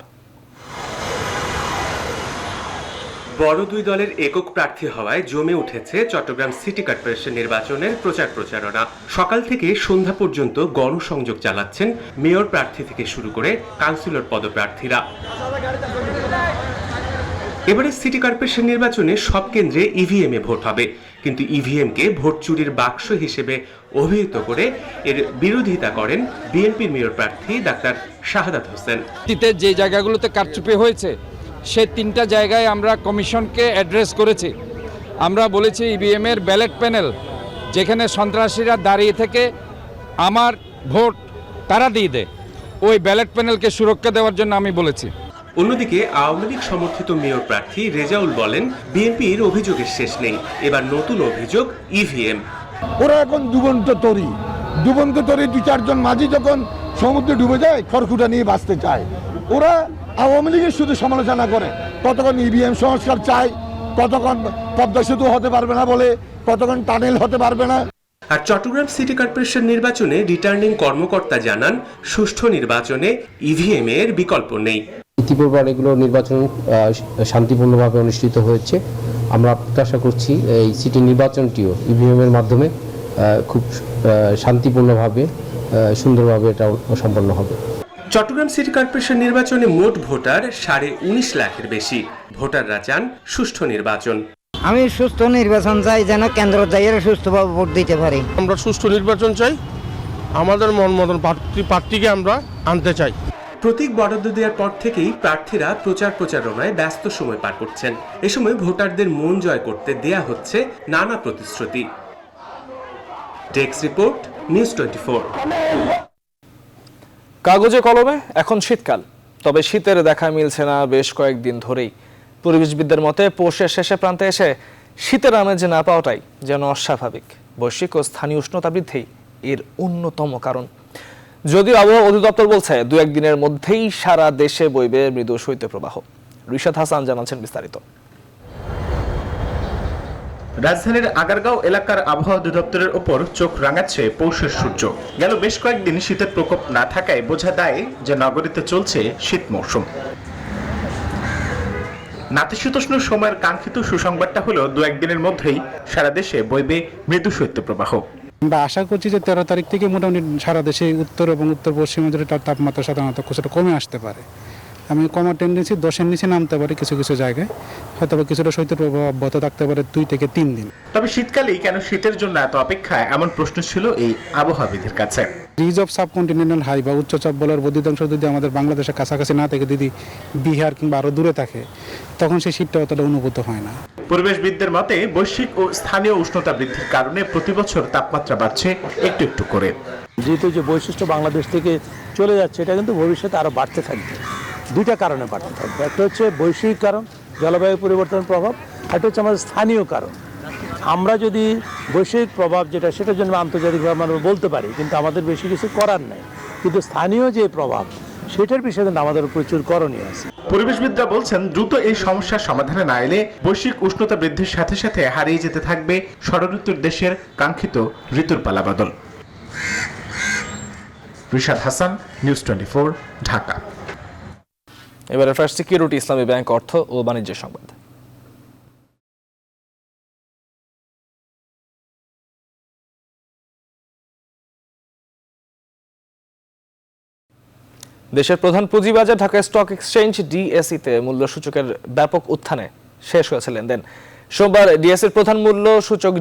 Speaker 3: বড় দুই দলের একক প্রার্থী হওয়ায় জমে উঠেছে চট্টগ্রাম সিটি কর্পোরেশন নির্বাচনের প্রচারণা। সকাল থেকে সন্ধ্যা পর্যন্ত গণসংযোগ চালাচ্ছেন মেয়র প্রার্থী থেকে শুরু করে কাউন্সিলর পদপ্রার্থীরা। এবারে সিটি কর্পোরেশন নির্বাচনে সব কেন্দ্রে ইভিএম এ ভোট হবে, কিন্তু ইভিএম কে ভোট চুরির বাক্স হিসেবে অভিহিত করে এর বিরোধিতা করেন বিএনপির মেয়র প্রার্থী ডাক্তার শাহাদাত হোসেন।
Speaker 4: যে জায়গাগুলোতে কারচুপি হয়েছে সে 3টা জায়গায় আমরা কমিশনকে অ্যাড্রেস করেছি। আমরা বলেছি ইভিএম এর ব্যালট প্যানেল যেখানে সন্ত্রাসীরা দাঁড়িয়ে থেকে আমার ভোট তারা দিয়ে দেয়, ওই ব্যালট প্যানেলকে সুরক্ষা দেওয়ার জন্য আমি বলেছি।
Speaker 3: অন্যদিকে আওয়ামী লীগ সমর্থিত মেয়র প্রার্থী রেজাউল বলেন বিএনপির অভিযোগের শেষ নেই, এবার নতুন অভিযোগ ইভিএম।
Speaker 5: ওরা এখন ডুবন্ত তরি 2-4 জন মাঝি যখন সমুদ্রে ডুবে যায় খড়কুটা নিয়ে বাঁচতে চায়, ওরা আওয়ামী লীগের শুধু সমালোচনা করে। কতক্ষণ ইভিএম সংস্কার চায়, কতক্ষণ পদ্মা সেতু হতে পারবে না বলে, কতক্ষণ টানেল হতে পারবে না।
Speaker 3: আর চট্টগ্রাম সিটি কর্পোরেশন নির্বাচনে রিটার্নিং কর্মকর্তা জানান সুষ্ঠু নির্বাচনে ইভিএম এর বিকল্প নেই।
Speaker 6: ইতিপূর্বে অনেকগুলো নির্বাচন শান্তিপূর্ণভাবে অনুষ্ঠিত হয়েছে। আমরা প্রত্যাশা করছি এই সিটি নির্বাচনটিও ইভিএম এর মাধ্যমে খুব শান্তিপূর্ণভাবে সুন্দরভাবে এটা সম্পন্ন হবে।
Speaker 3: চট্টগ্রাম সিটি কর্পোরেশন নির্বাচনে মোট ভোটার 19.5 লাখের বেশি। ভোটাররা চান সুষ্ঠু নির্বাচন।
Speaker 7: আমি সুষ্ঠু নির্বাচন চাই, যেন কেন্দ্র যাইয়েরা সুষ্ঠুভাবে ভোট দিতে পারি।
Speaker 8: আমরা সুষ্ঠু নির্বাচন চাই, আমাদের মন মতন প্রার্থীকে আমরা আনতে চাই।
Speaker 3: প্রতীক বরাদ্দ দেওয়ার পর থেকেই প্রার্থীরা প্রচারণায় ব্যস্ত সময় পার করছেন। এ সময় ভোটারদের মন জয় করতে দেয়া হচ্ছে নানা প্রতিশ্রুতি। Desk report, news 24।
Speaker 1: কাগজে কলমে এখন শীতকাল, তবে শীতের দেখা মিলছে না বেশ কয়েকদিন ধরেই। পরিবেশবিদদের মতে পৌষের শেষে প্রান্তে এসে শীতের আমেজ না পাওয়াটাই যেন অস্বাভাবিক। বৈশ্বিক ও স্থানীয় উষ্ণতা বৃদ্ধি এর অন্যতম কারণ। যদিও আবহাওয়া অধিদপ্তর বলছে 2-1 দিনের মধ্যেই সারা দেশে বইবে মৃদু শৈত্যপ্রবাহ। রিশাদ হাসান জানাচ্ছেন বিস্তারিত।
Speaker 9: রাজধানীর আগারগাঁও এলাকার আবহাওয়া অধিদপ্তরের উপর চোখ রাঙাচ্ছে পৌষের সূর্য। গেল বেশ কয়েকদিন শীতের প্রকোপ না থাকায় বোঝা দেয় যে নগরীতে চলছে শীত মৌসুম। নাতিশীতোষ্ণ সময়ের কাঙ্ক্ষিত সুসংবাদটা হলো 2-1 দিনের মধ্যেই সারা দেশে বইবে মৃদু শৈত্যপ্রবাহ।
Speaker 28: আমরা আশা করছি যে 13 তারিখ থেকে মোটামুটি সারা দেশে উত্তর এবং উত্তর পশ্চিমাঞ্চলে তাপমাত্রা সাধারণত কিছুটা কমে আসতে পারে। আমি কমার টেন্ডেন্সি 10-এর নিচে নামতে পারে কিছু কিছু জায়গায়, হয়তো কিছুটা শৈত্যপ্রবাহ অব্যাহত থাকতে পারে 2 থেকে 3 দিন।
Speaker 9: তবে শীতকালেই কেন শীতের জন্য এত অপেক্ষা, এমন প্রশ্ন ছিল এই আবহাওয়াবিদের কাছে।
Speaker 28: রিজ অফ সাবকন্টিনেন্টাল হাই বা উচ্চচাপ বলয়ের বদ্ধিতাংশ যদি আমাদের বাংলাদেশের কাছাকাছি না থেকে যদি বিহার কিংবা আরো দূরে থাকে, তখন সেই শীতটা অতটা অনুভূত হয় না।
Speaker 9: পরিবেশবিদদের মতে বৈশ্বিক ও স্থানীয় উষ্ণতা বৃদ্ধির কারণে প্রতি বছর তাপমাত্রা বাড়ছে একটু একটু করে।
Speaker 29: যেহেতু যে বৈশিষ্ট্য বাংলাদেশ থেকে চলে যাচ্ছে, এটা কিন্তু ভবিষ্যতে আরো বাড়তে থাকবে। 2টা কারণে বাড়তে থাকবে। একটা হচ্ছে বৈশ্বিক কারণ, জলবায়ু পরিবর্তনের প্রভাব, একটা হচ্ছে আমাদের স্থানীয় কারণ। আমরা যদি বৈশ্বিক প্রভাব যেটা, সেটার জন্য আন্তর্জাতিকভাবে আমরা বলতে পারি, কিন্তু আমাদের বেশি কিছু করার নাই। কিন্তু স্থানীয় যে প্রভাব, সেটার বিষয়ে কিন্তু আমাদের প্রচুর করণীয় আছে।
Speaker 9: পরিবেশবিদরা বলছেন দ্রুত এই সমস্যার সমাধানে না এলে বৈশ্বিক উষ্ণতা বৃদ্ধির সাথে সাথে হারিয়ে যেতে থাকবে ষড়ঋতুর দেশের কাঙ্ক্ষিত ঋতুর পালাবদল। রিশাদ হাসান, নিউজ 24, ঢাকা।
Speaker 1: এবারে ফার্স্ট সিকিউরিটি ইসলামী ব্যাংক অর্থ ও বাণিজ্য সংবাদ। দেশের প্রধান পুঁজিবাজার ঢাকা স্টক এক্সচেঞ্জ ডিএসইতে মূল্য সূচকের ব্যাপক উত্থানে শেষ হয়েছে লেনদেন। সোমবার ডিএসইর প্রধান মূল্য সূচক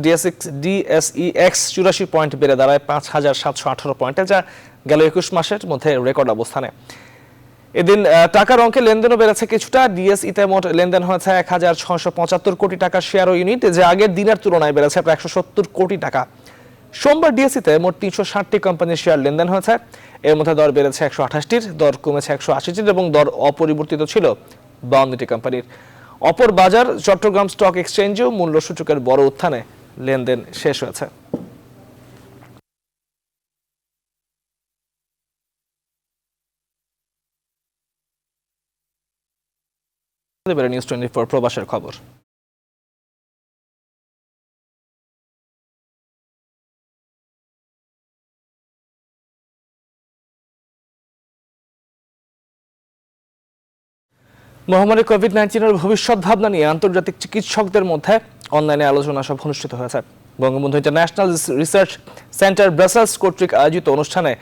Speaker 1: ডিএসইএক্স 84 পয়েন্ট বেড়ে দাঁড়ায় 5718 পয়েন্টে, যা গেল 21 মাসের মধ্যে রেকর্ড অবস্থানে। এদিন টাকার অঙ্কে লেনদেনও বেড়েছে কিছুটা। ডিএসইতে মোট লেনদেন হয়েছে 1675 কোটি টাকার শেয়ার ও ইউনিট, যা আগের দিনের তুলনায় বেড়েছে প্রায় 170 কোটি টাকা। সোমবার ডিএসইতে মোট 360টি কোম্পানির শেয়ার লেনদেন হয়েছে। এর মধ্যে দর বেড়েছে 128টির, দর কমেছে 180টির এবং দর অপরিবর্তিত ছিল 52টি কোম্পানির। অপর বাজার চট্টগ্রাম স্টক এক্সচেঞ্জেও মূল্য সূচকের বড় উত্থানে লেনদেন শেষ হয়েছে। নিউজ 24 প্রবাসের খবর। মহামারী কোভিড-19 ভবিষ্যৎ ভাবনা নিয়ে আন্তর্জাতিক চিকিৎসকদের মধ্যে অনলাইনে আলোচনা সভা অনুষ্ঠিত হয়েছে। Bangabandhu international research centre Brussels কর্তৃক আয়োজিত অনুষ্ঠানে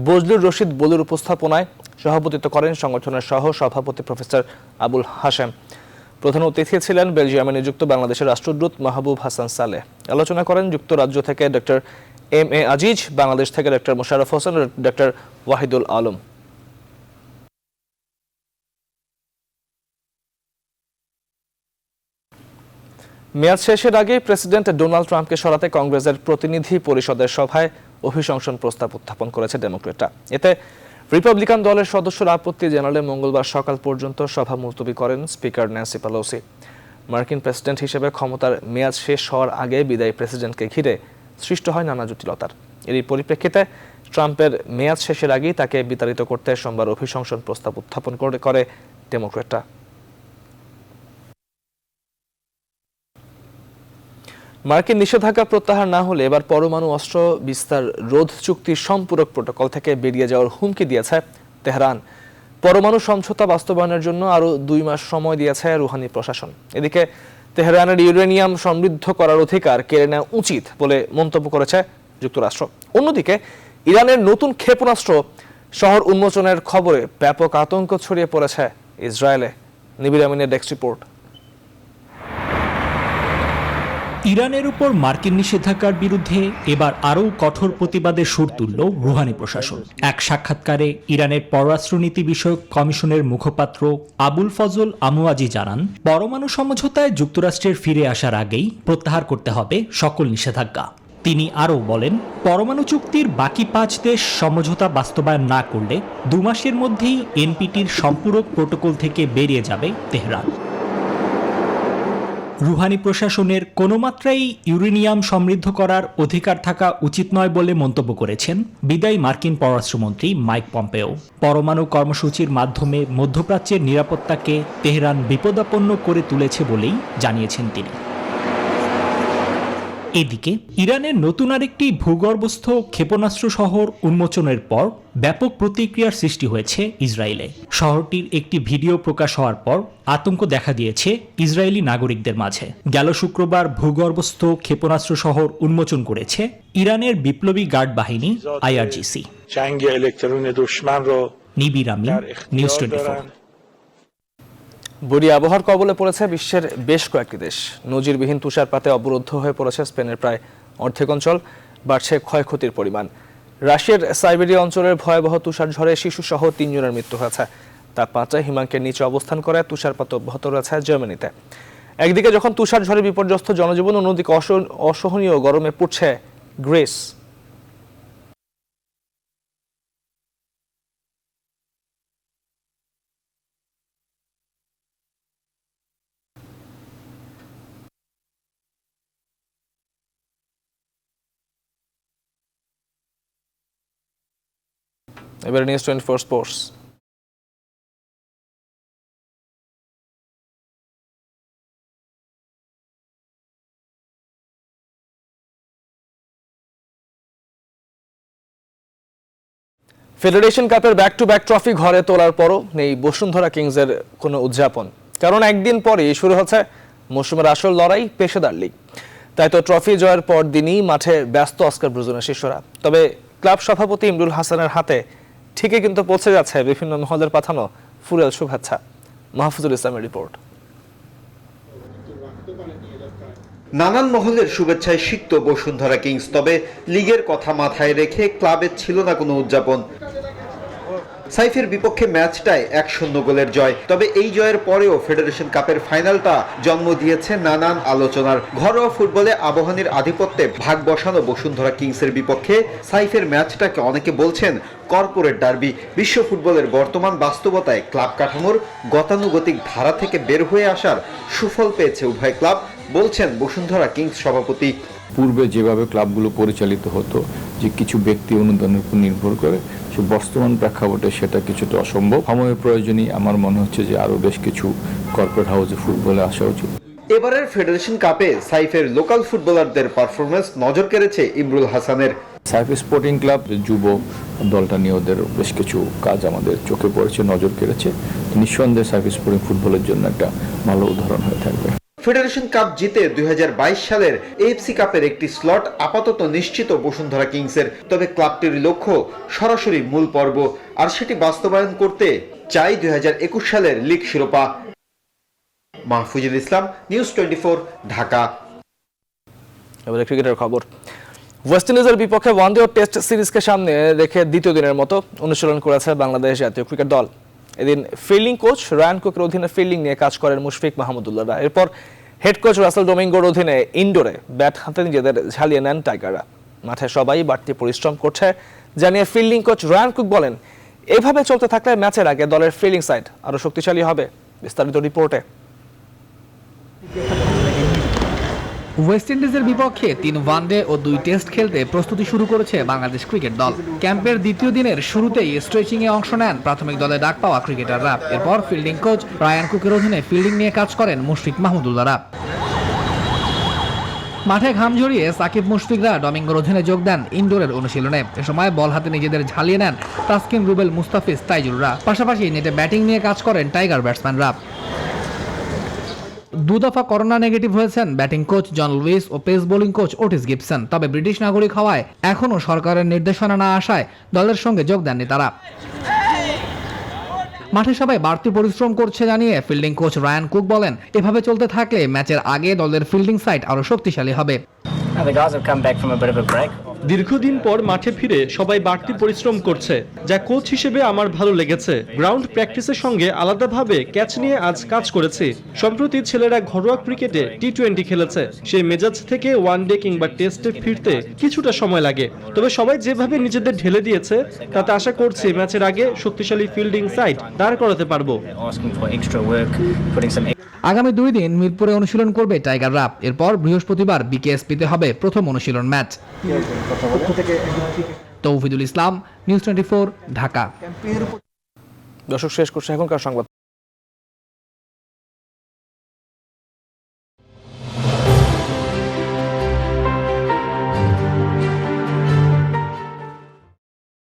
Speaker 1: বজলুর রশিদ বলুর উপস্থাপনায় সভাপতিত্ব করেন সংগঠনের সহ সভাপতি প্রফেসর আবুল হাশেম। প্রধান অতিথি ছিলেন বেলজিয়ামে নিযুক্ত বাংলাদেশের রাষ্ট্রদূত মাহবুব হাসান সালেহ। আলোচনা করেন যুক্তরাজ্য থেকে ডক্টর এম.এ. আজিজ, বাংলাদেশ থেকে ডক্টর মোশাররফ হোসেন ও ডক্টর ওয়াহিদুল আলম। মেয়াদ শেষের আগে প্রেসিডেন্ট ডোনাল্ড ট্রাম্পকে সরাতে কংগ্রেসের প্রতিনিধি পরিষদের সভায় অভিশংসন প্রস্তাব উত্থাপন করেছে ডেমোক্রেটরা। এতে রিপাবলিকান দলের সদস্যরা আপত্তি জানালে মঙ্গলবার সকাল পর্যন্ত সভা মুলতবি করেন স্পিকার ন্যান্সি পেলোসি। মার্কিন প্রেসিডেন্ট হিসেবে ক্ষমতার মেয়াদ শেষ হওয়ার আগে বিদায়ী প্রেসিডেন্টকে ঘিরে সৃষ্টি হয় নানা জটিলতার। এরই পরিপ্রেক্ষিতে ট্রাম্পের মেয়াদ শেষের আগেই তাকে বিতাড়িত করতে সোমবার অভিশংসন প্রস্তাব উত্থাপন করে ডেমোক্রেটরা। মার্কিন নিষেধাজ্ঞা প্রত্যাহার না হলে এবার পরমাণু অস্ত্র বিস্তার রোধ চুক্তির সম্পূরক প্রোটোকল থেকে বেরিয়ে যাওয়ার হুমকি দিয়েছে তেহরান। পরমাণু সমঝোতা বাস্তবায়নের জন্য আরও 2 মাস সময় দিয়েছে রুহানি প্রশাসন। এদিকে তেহরানের ইউরেনিয়াম সমৃদ্ধ করার অধিকার কেড়ে নেওয়া উচিত বলে মন্তব্য করেছে যুক্তরাষ্ট্র। অন্যদিকে ইরানের নতুন ক্ষেপণাস্ত্র শহর উন্মোচনের খবরে ব্যাপক আতঙ্ক ছড়িয়ে পড়েছে ইসরায়েলে। নিবির আমিনের ডেস্ক রিপোর্ট।
Speaker 10: ইরানের উপর মার্কিন নিষেধাজ্ঞার বিরুদ্ধে এবার আরও কঠোর প্রতিবাদের সুর তুলল রুহানি প্রশাসন। এক সাক্ষাৎকারে ইরানের পররাষ্ট্রনীতি বিষয়ক কমিশনের মুখপাত্র আবুল ফজল আমুয়াজি জানান, পরমাণু সমঝোতায় যুক্তরাষ্ট্রের ফিরে আসার আগেই প্রত্যাহার করতে হবে সকল নিষেধাজ্ঞা। তিনি আরও বলেন, পরমাণু চুক্তির বাকি 5 দেশ সমঝোতা বাস্তবায়ন না করলে 2 মাসের মধ্যেই এনপিটির সম্পূরক প্রোটোকল থেকে বেরিয়ে যাবে তেহরান। রুহানি প্রশাসনের কোনো মাত্রায় ইউরেনিয়াম সমৃদ্ধ করার অধিকার থাকা উচিত নয় বলে মন্তব্য করেছেন বিদায়ী মার্কিন পররাষ্ট্রমন্ত্রী মাইক পম্পেও। পরমাণু কর্মসূচির মাধ্যমে মধ্যপ্রাচ্যের নিরাপত্তাকে তেহরান বিপদাপন্ন করে তুলেছে বলেই জানিয়েছেন তিনি। এদিকে ইরানের নতুন আরেকটি ভূগর্ভস্থ ক্ষেপণাস্ত্র শহর উন্মোচনের পর ব্যাপক প্রতিক্রিয়ার সৃষ্টি হয়েছে ইসরায়েলে। শহরটির একটি ভিডিও প্রকাশ হওয়ার পর আতঙ্ক দেখা দিয়েছে ইসরায়েলি নাগরিকদের মাঝে। গেল শুক্রবার ভূগর্ভস্থ ক্ষেপণাস্ত্র শহর উন্মোচন করেছে ইরানের বিপ্লবী গার্ড বাহিনী IRGC। নিবির আমিন, নিউজ 24।
Speaker 1: বুড়ি আবহাওয়ার কবলে পড়েছে বিশ্বের বেশ কয়েকটি দেশ। নজিরবিহীন তুষারপাতে অবরুদ্ধ হয়ে পড়েছে স্পেনের প্রায় অর্ধেক অঞ্চল, বাড়ছে ক্ষয়ক্ষতির পরিমাণ। রাশিয়ার সাইবেরিয়া অঞ্চলের ভয়াবহ তুষারঝড়ে শিশুসহ 3 জনের মৃত্যু হয়েছে। তাপমাত্রায় হিমাঙ্কের নিচে অবস্থান করে তুষারপাত অব্যাহত রয়েছে জার্মানিতে। একদিকে যখন তুষারঝড়ে বিপর্যস্ত জনজীবন, অন্যদিকে অসহনীয় গরমে পড়ছে গ্রিস। এবার নিউজ 24 স্পোর্টস। ফেডারেশন কাপের ব্যাক টু ব্যাক ট্রফি ঘরে তোলার পরও নেই বসুন্ধরা কিংসের কোনো উদযাপন, কারণ একদিন পরেই শুরু হচ্ছে মৌসুমের আসল লড়াই, পেশাদার লিগ। তাই তো ট্রফি জয়ের পর দিনই মাঠে ব্যস্ত অস্কার ব্রুজনের শিষ্যরা। তবে ক্লাব সভাপতি ইমরুল হাসানের হাতে ঠিকই কিন্তু পৌঁছে যাচ্ছে বিভিন্ন মহলের পাঠানো ফুলেল শুভেচ্ছা। মাহফুজুল ইসলামের রিপোর্ট।
Speaker 11: নানান মহলের শুভেচ্ছায় সিক্ত বসুন্ধরা কিংস, তবে লিগের কথা মাথায় রেখে ক্লাবের ছিল না কোনো উদযাপন। সাইফের বিপক্ষে ম্যাচটায় 1-0 গোলের জয়। তবে এই জয়ের পরেও ফেডারেশন কাপের ফাইনালটা জন্ম দিয়েছে নানান আলোচনার। ঘরোয়া ফুটবলে আবাহনীর আধিপত্যে ভাগ বসানো বসুন্ধরা কিংসের বিপক্ষে সাইফের ম্যাচটাকে অনেকে বলছেন কর্পোরেট ডার্বি। বিশ্ব ফুটবলের বর্তমান বাস্তবতায় ক্লাব কাঠামোর গতানুগতিক ধারা থেকে বের হয়ে আসার সুফল পেয়েছে উভয় ক্লাব, বলছেন বসুন্ধরা কিংস সভাপতি।
Speaker 12: পূর্বে যেভাবে ক্লাবগুলো পরিচালিত হতো, যে কিছু ব্যক্তি অনুদানের উপর নির্ভর করে, সে বর্তমান প্রেক্ষাপটে সেটা কিছুটা অসম্ভব। সময়ের প্রয়োজনই আমার মনে হচ্ছে যে আরও বেশ কিছু কর্পোরেট হাউসে ফুটবলে আসা উচিত।
Speaker 11: এবারের ফেডারেশন কাপে সাইফের লোকাল ফুটবলারদের পারফরমেন্স নজর কেড়েছে ইমরুল হাসানের।
Speaker 12: সাইফ স্পোর্টিং ক্লাব যুব দলটা নিয়ে ওদের বেশ কিছু কাজ আমাদের চোখে পড়েছে, নজর কেড়েছে। নিঃসন্দেহে সাইফ স্পোর্টিং ফুটবলের জন্য একটা ভালো উদাহরণ হয়ে থাকবে।
Speaker 11: ফেডারেশন কাপ জিতে 2022 সালের এএফসি কাপের একটি স্লট আপাতত নিশ্চিত বসুন্ধরা কিংসের। তবে ক্লাবটির লক্ষ্য সরাসরি মূল পর্ব, আর সেটি বাস্তবায়ন করতে চাই 2021 সালের লিগ শিরোপা। মাহফুজুল ইসলাম, নিউজ 24, ঢাকা।
Speaker 1: এবারে ক্রিকেটের খবর। ওয়েস্ট ইন্ডিজের বিপক্ষে ওয়ানডে ও টেস্ট সিরিজকে সামনে রেখে দ্বিতীয় দিনের মতো অনুশীলন করেছে বাংলাদেশ জাতীয় ক্রিকেট দল। এদিন ফিল্ডিং কোচ রায়ান কুকের অধীনে ফিল্ডিং নিয়ে কাজ করেন মুশফিক মাহমুদুল্লাহরা। এরপর হেড কোচ রাসেল ডোমিঙ্গোর অধীনে ইনডোরে ব্যাট হাতে নিজেদের ঝালিয়ে নেন টাইগাররা। মাঠে সবাই বাড়তি পরিশ্রম করছে জানিয়ে ফিল্ডিং কোচ রায়ান কুক বলেন, এভাবে চলতে থাকলে ম্যাচের আগে দলের ফিল্ডিং সাইড আরো শক্তিশালী হবে। বিস্তারিত রিপোর্টে।
Speaker 13: ওয়েস্ট ইন্ডিজের বিপক্ষে 3 ওয়ানডে ও 2 টেস্ট খেলতে প্রস্তুতি শুরু করেছে বাংলাদেশ ক্রিকেট দল। ক্যাম্পের দ্বিতীয় দিনের শুরুতেই স্ট্রেচিং এ অংশ নেন প্রাথমিক দলে ডাক পাওয়া ক্রিকেটাররা। এরপর ফিল্ডিং কোচ রায়ান কুকের অধীনে ফিল্ডিং নিয়ে কাজ করেন মুশফিক মাহমুদুল্লাহরা। মাঠে ঘাম ঝরিয়ে সাকিব মুশফিকরা ডমিঙ্গোর অধীনে যোগ দেন ইনডোরের অনুশীলনে। এ সময় বল হাতে নিজেদের ঝালিয়ে নেন তাসকিন, রুবেল, মুস্তাফিজ, তাইজুররা। পাশাপাশি নেটে ব্যাটিং নিয়ে কাজ করেন টাইগার ব্যাটসম্যানরা। 2 দফা করোনা নেগেটিভ হয়েছেন ব্যাটিং কোচ জন লুইস ও pace bowling coach Ottis Gibson. তবে ব্রিটিশ নাগরিক হওয়ায় এখনও সরকারের নির্দেশনা না আসায় দলের সঙ্গে যোগ দেননি তারা। মাঠে সবাই বাড়তি পরিশ্রম করছে জানিয়ে ফিল্ডিং কোচ রায়ান কুক বলেন, এভাবে চলতে থাকলে ম্যাচের আগে দলের ফিল্ডিং সাইড আরো শক্তিশালী হবে।
Speaker 14: দীর্ঘদিন পর মাঠে ফিরে সবাই বাড়তি পরিশ্রম করছে, যা কোচ হিসেবে আমার ভালো লেগেছে। গ্রাউন্ড প্র্যাকটিসের সঙ্গে আলাদাভাবে ক্যাচ নিয়ে আজ কাজ করেছি। সম্প্রতি ছেলেরা ঘরোয়া ক্রিকেটে টি20 খেলেছে, সেই মেজাজ থেকে ওয়ানডে কিংবা টেস্টে ফিরতে কিছুটা সময় লাগে। তবে সবাই যেভাবে নিজেদের ঢেলে দিয়েছে তাতে আশা করছি ম্যাচের আগে শক্তিশালী ফিল্ডিং সাইড দাঁড় করাতে পারবো।
Speaker 13: আগামী 2 দিন মিরপুরে অনুশীলন করবে টাইগাররা। এরপর বৃহস্পতিবার বিকেএসপিতে হবে প্রথম অনুশীলন ম্যাচ। তৌহিদুল ইসলাম, নিউজ 24, ঢাকা।
Speaker 1: দর্শক, শেষ করছে এখনকার সংবাদ।